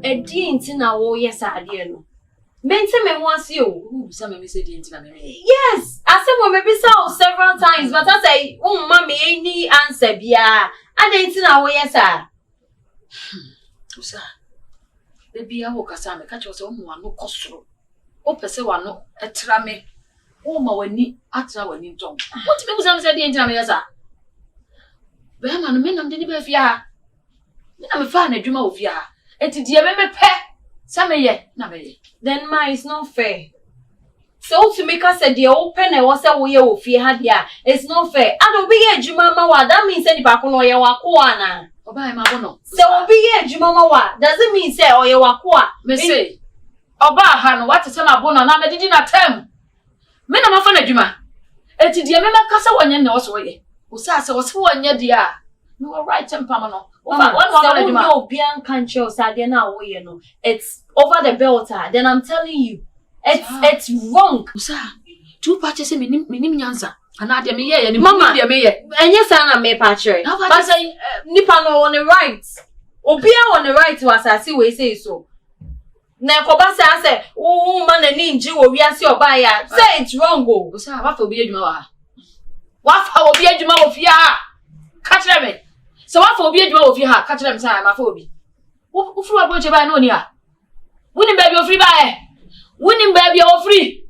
a dint in our yes, I dear no. Mention me once you. Some me say dint. Yes, I said well maybe so several times, but I say, oh mommy, any answer bia. I didn't know yes, sir. Osaa. Baby, I walk as I catch us on one no costro. O pese one no etra me. O ma wani atra wani tom. What me was say dint na me yesa. Be ma no me nam de ni be fia. Me na me fa na adwuma ofia. Enti de me pe. Sa me ye na me ye. Then ma is not fair. So to make us say the open and was a way of fear had ya. It's not fair. I don't be a jumama wa. That means any back on your wakwana. Oba ma bono. So be a jumama wa. Doesn't mean say or your wakwa. Me say. Oba ha no what say ma bono na me didi na tem. Me na ma fa na dwuma. Enti de me kasa wonye na wo so ye. Osaa say wo se wonye dia. No right temper no. No bian country or Sadena way, you know. It's over the belter. Then I'm telling you, it's wrong. Osaa, 2 patches minim nyanza. Ana de me ye ni mama de me ye. Enye sana me patche. But say nipa no on the right. Obia on the right was asase we say so. Na koba say oh man ani nji wo wiase oba ya. Say it's wrong go. Osaa, wa fa obi adwuma wa ha. Wa fa obi adwuma wo fia ha. Catch them. So what for be adwuma ofi ha catch them say ma for obi wo free abroche ba na oni ha winning baby o free ba winning baby o free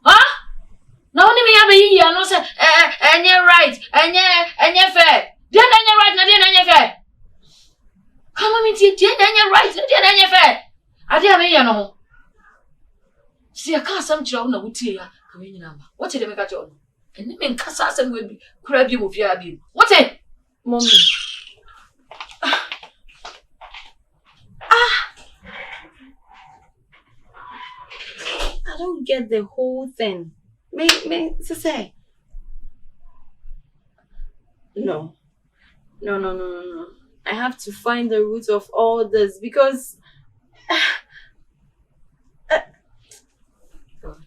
na oni me ya be yi no say enye right enye fair dey na enye right na dey na enye fair come me tie dey na enye right na dey na enye fair ade a me ye no ho si ya ka sam kira wo na wutie ya ka me nyina ba what dey me ka cho no enne me nkasa asem we bi kura bi mo fi abi what Mommy. I don't get the whole thing. Me, say. No. I have to find the root of all this because God.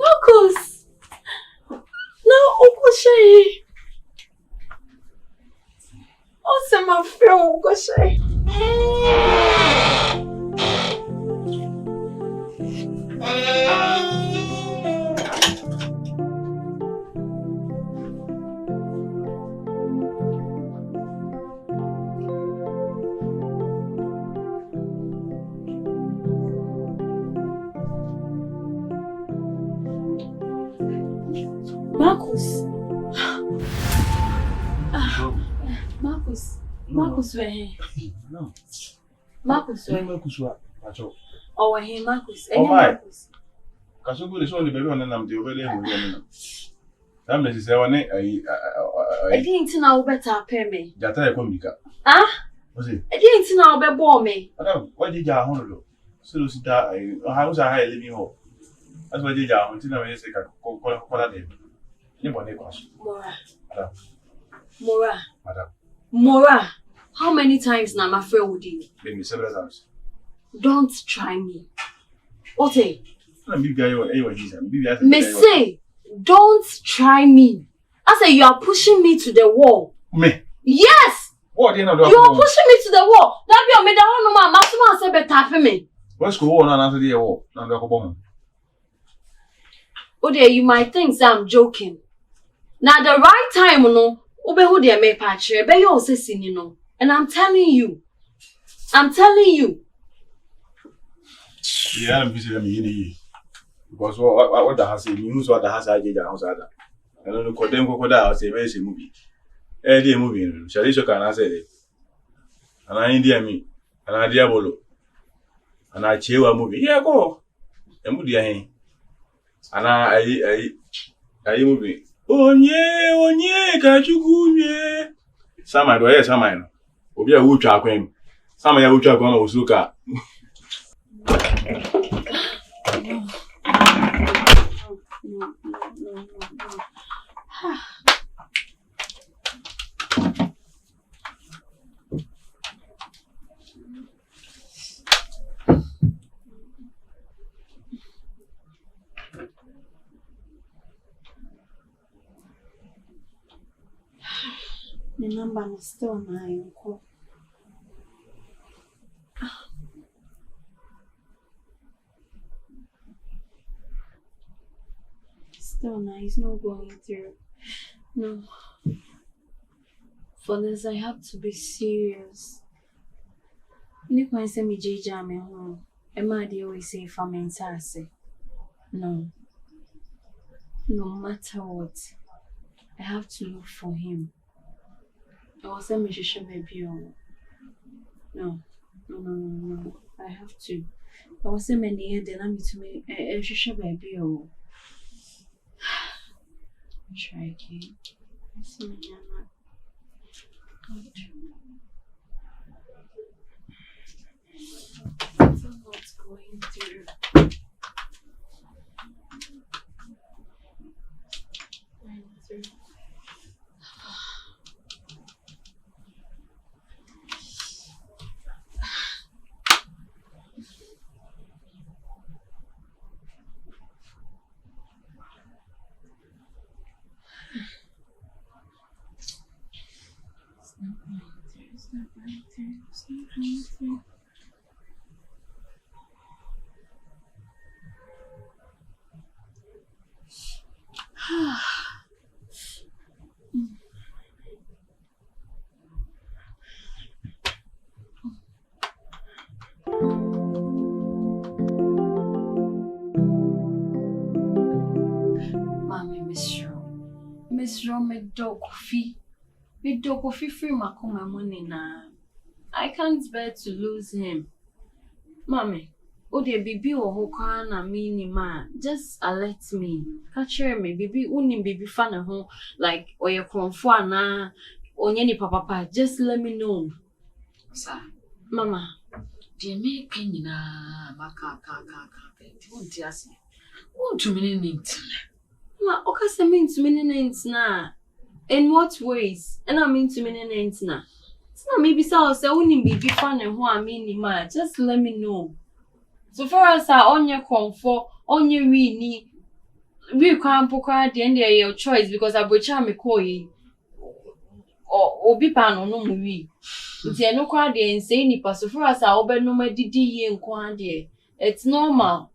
Marcus! No, Okoshe! Ose ma fe Okoshe! Marcus, where he? No. Marcus, where? Marcus, what? Oh, he Marcus. Oh my. Kasugu is only baby on them. The over there. That means say one. I didn't know better pay me. Jata ekomika. Ah? What's it? I didn't know be bore me. What did you have do? So you sit how was I living home? That's what did you have until I say call them. Anybody question? Mora, how many times now my friend would you? Maybe several times. Don't try me. Ote. Me say, don't try me. I say you are pushing me to the wall. Me? Yes! What do you know? You are pushing me to the wall. That be a me no man. Maximum say be tapping me. What's go on after the wall? Ode, you might think I'm joking. Now the right time, no. Ube who they make patch, be you also seen, you know. And I'm telling you. Yeah, I'm busy. Because what the has you use what the has I did house other. I don't know condemn crocodile say very movie. The movie, shall you can answer it? And I India me, and I diabolo. And I cheer a movie. Yeah, go. A movie, and I movie. Oh, yeah, can't you go? Yeah. Some I do, yes, some I know. Will be a wood trap him. Some of your wood trap on Osuka. No. The number is still 9. Still 9. It's not going through. No. For this, I have to be serious. You can send me J-Jam home. Emma, they always say if I'm in Sassy. No. No matter what, I have to look for him. I will send me to baby. No. I have to. I will send me the then I'm to me a shisha baby. Try again. I'm not going through. Mommy, Miss Ro, me dog coffee free my money now. I can't bear to lose him. Mommy, oh dear baby or hoka na mini man. Just alert me. Catch me, baby. Uni baby fan at home like or your confort na or any papa. Just let me know. Sir, Mama. Dear me, Kenina, Maka, won't you ask me? Won't you mean it? Ma, okay, mean to many names na. In what ways? And I mean to many names na. It's not maybe so say uni baby fan and who I mean man. Just let me know. So far as I on your comfort, on your we can't poke at the end of your choice because I butcher me koi or be pan or no movie. It's no quad and say ni pass so far as I open no my didi and quandie. It's normal.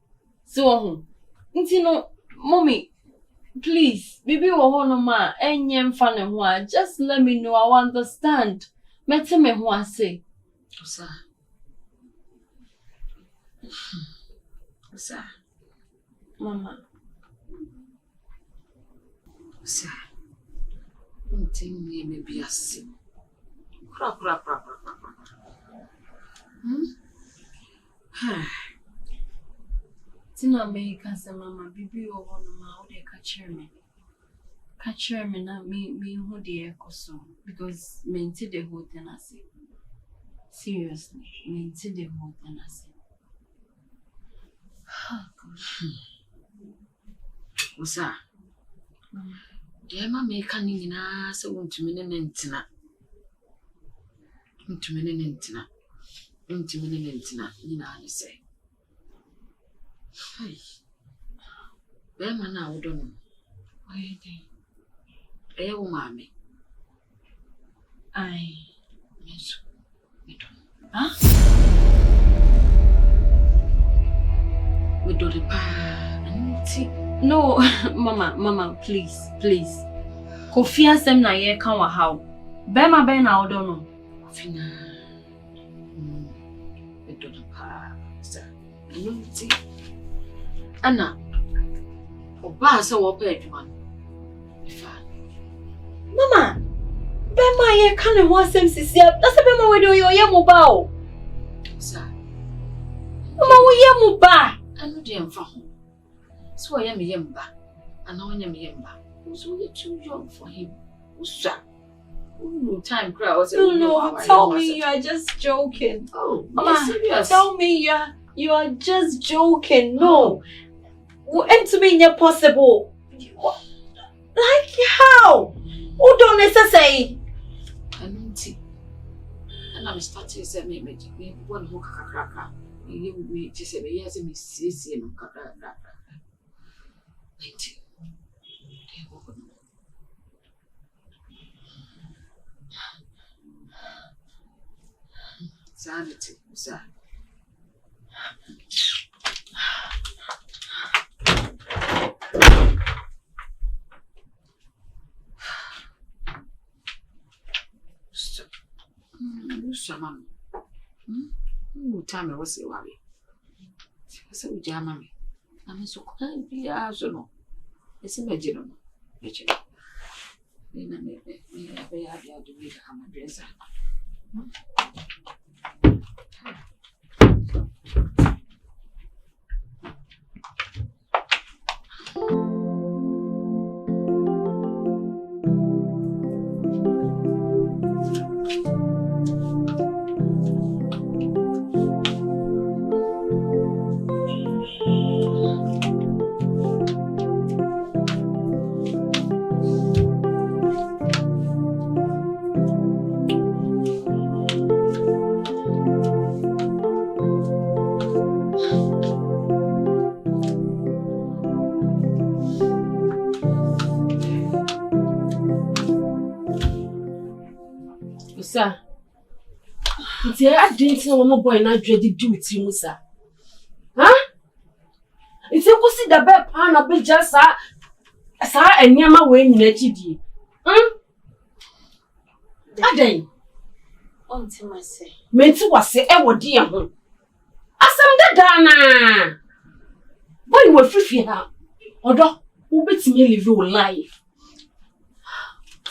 So, no, mommy, please, baby or no ma, and yam fan and one, just let me know I understand. Met me who I say. Osaa. Osaa. Mama. Osaa. Unting me maybe a sin. Crap. Tina me say mama bibi o wono ma o de catch me na me who the ekoso because me nti the whole thing I say. Seriously, me nti the whole thing I say. Oh God. Osaa. Dear ma me kan nyina se wontumi ne ntina. Wontumi ne ntina nyina ne se. Hey. Be ma na wo do no. Why dey? Eye wo maame. Ai. Yes. Me do. Huh? We do the pa. Anti. No, mama, please. Kofi asem na ye kan wa how. Be ma be na wo do no. Kofi na. We do the pa. Sir. Anti. Anna, Oba say wo pa adwuma. Mama, Bema ye can want some sisi. That's a Bema we do your mobile. Sir. Mama we ye muba. I know the mfa ho. So I am yemba. And now I am yemba. So you're too young for him. Osaa. No time cry. No, tell me you are just joking. Oh, Mama, serious. tell me you are just joking. No. And to me impossible. Like how? Who don't necessarily? I know it. And I'm starting to say me one who kakraka. Me just say me yes me see no kakraka. Sanity, sir. Shaman. Time I was a worry. I said, Jammy. I'm so kind, be as you know. It's a magical. Then I may have to be a dresser. Sir, it's a date no boy na dread do with you, sir. Huh? It's a pussy the bed pan of it just sir and Yama way in HD. A day. Until my say. Meant to was say, I would dear home. Asam the Dana. Boy, you were free here. Although, who bets me live your life.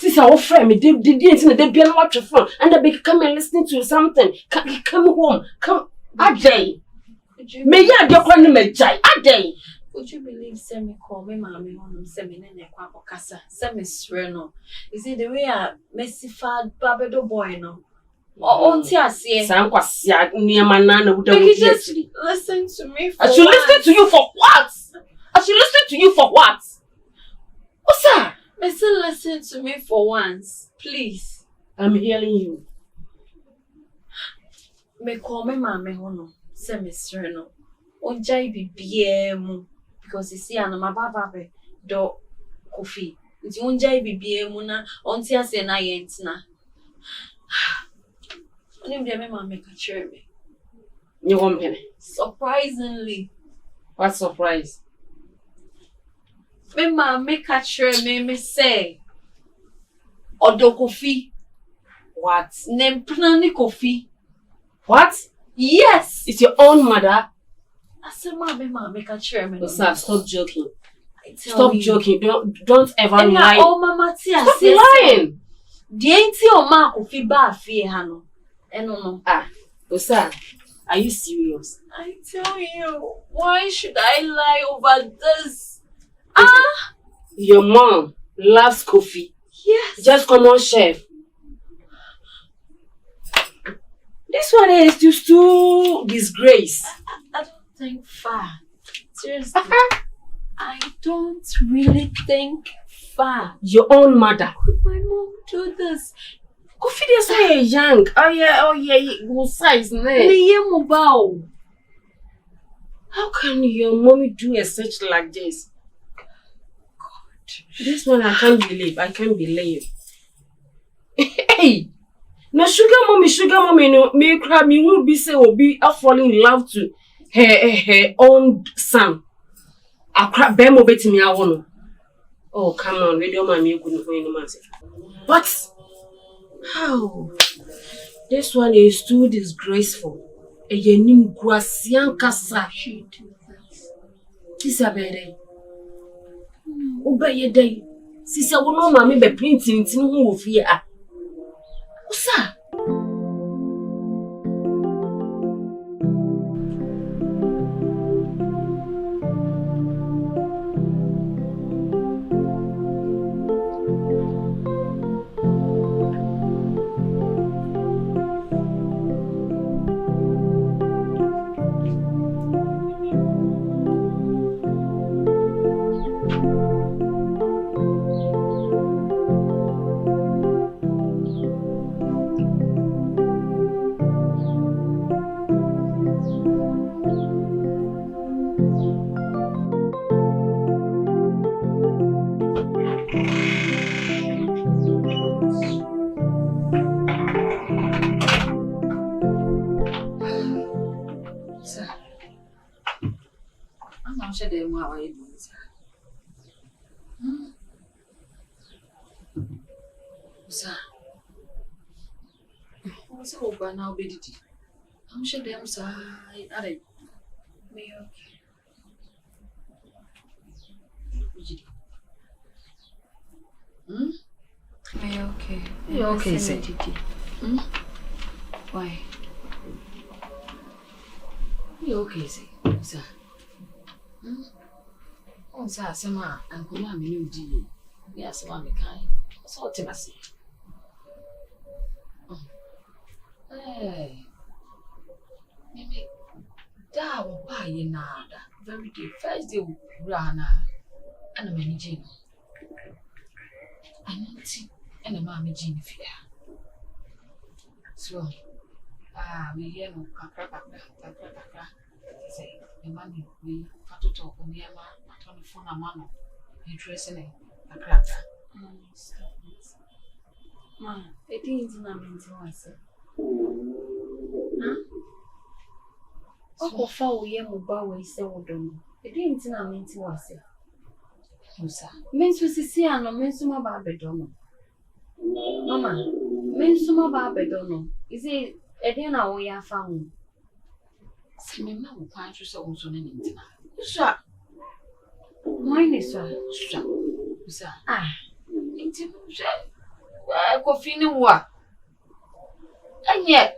This our friend, me did they be on watch your phone and they come and listening to something. Come home, come a day. May ya do call me jai a day. Would you believe semi call me mammy on semi or casa, semi sreno? Is it the way a messy fad babedo boy no? Or auntie I see Sam was near my nana who don't just listen to me for I should listen to you for what? I should listen to you for what? What's that? Listen to me for once, please. I'm hearing you. Me call me mammy hono, semi sreno. On jai be BM because you see, and my baba do coffee. It's on jai be BM na, on tia se na yentina. Only the mamma make a chair me. You want me? Surprisingly. What surprise? Me ma make a chair me say. Odo coffee. What? Nempnani coffee. What? Yes. It's your own mother. I said, ma make a chair me. Osaa, stop joking. Stop joking. Don't ever lie. Oh, mama, tia. Stop lying. The auntie or ma coffee bar fee hano. No. Ah, Osaa, are you serious? I tell you, why should I lie over this? Your mom loves coffee. Yes. Just come on, chef. This one is just too disgrace. I don't think far. Seriously. I don't really think far. Your own mother. Could my mom do this? Coffee is so young. Oh yeah. Osaa is nice. How can your mommy do a search like this? God. This one I can't believe. Hey! Now sugar mommy no make her me won't be say will be falling in love to her own son. I crap bemo bet me I want. Oh come on, radio mommy couldn't go any matter. But how? This one is too disgraceful. A yenim guasian kasa. This a bere. Obey day. Sister will know mammy be printing in who fear. Osaa. How are you doing, sir? Sir, what's over now, Betty? I'm sure them, sir. Are they? Me okay? Me okay? You okay, sir? Why? You okay, sir? On sa sama and kuma me new di. Yes, one me kind. So timasi. Hey. Mimi da wo ba ye na da. Very day first day we rana. Ana me jin. Ananti ana ma me jin fia. So we hear no kakra. Say the money we fatoto oniama atoni phone amano interesting akrata stop it ma it is na menti wase o fa wo ye mo ba we se wodon it is na menti wase Osaa mensu sisi ano mensu ma ba bedono mama mensu ma ba bedono is it edena wo ya fa ho se me ma wo kwan so so ne ntina Osaa mine so Osaa ntina je ko fini wa anye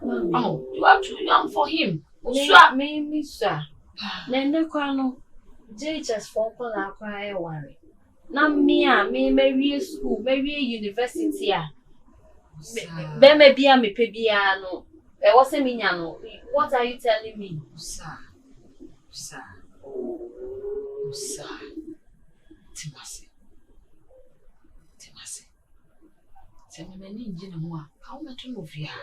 you are too young for him Osaa me sir nende kwa no JHS for kola kwa e worry na me marry school marry university a be me bia me pe bia no what's me nyano what are you telling me Osaa timasi se me ni njine mo a ka wo meto no via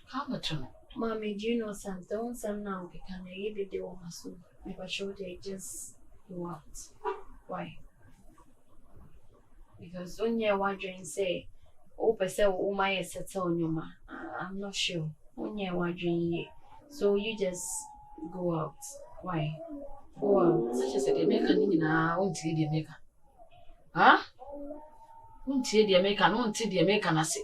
ka meto no mommy do you know something now because I did the one so never sure they just go out why because when you wondering say oh person oh my settle on your ma I'm not sure when you wondering so you just go out why go out such as the make ni na won't the make won't the make no won't the make na say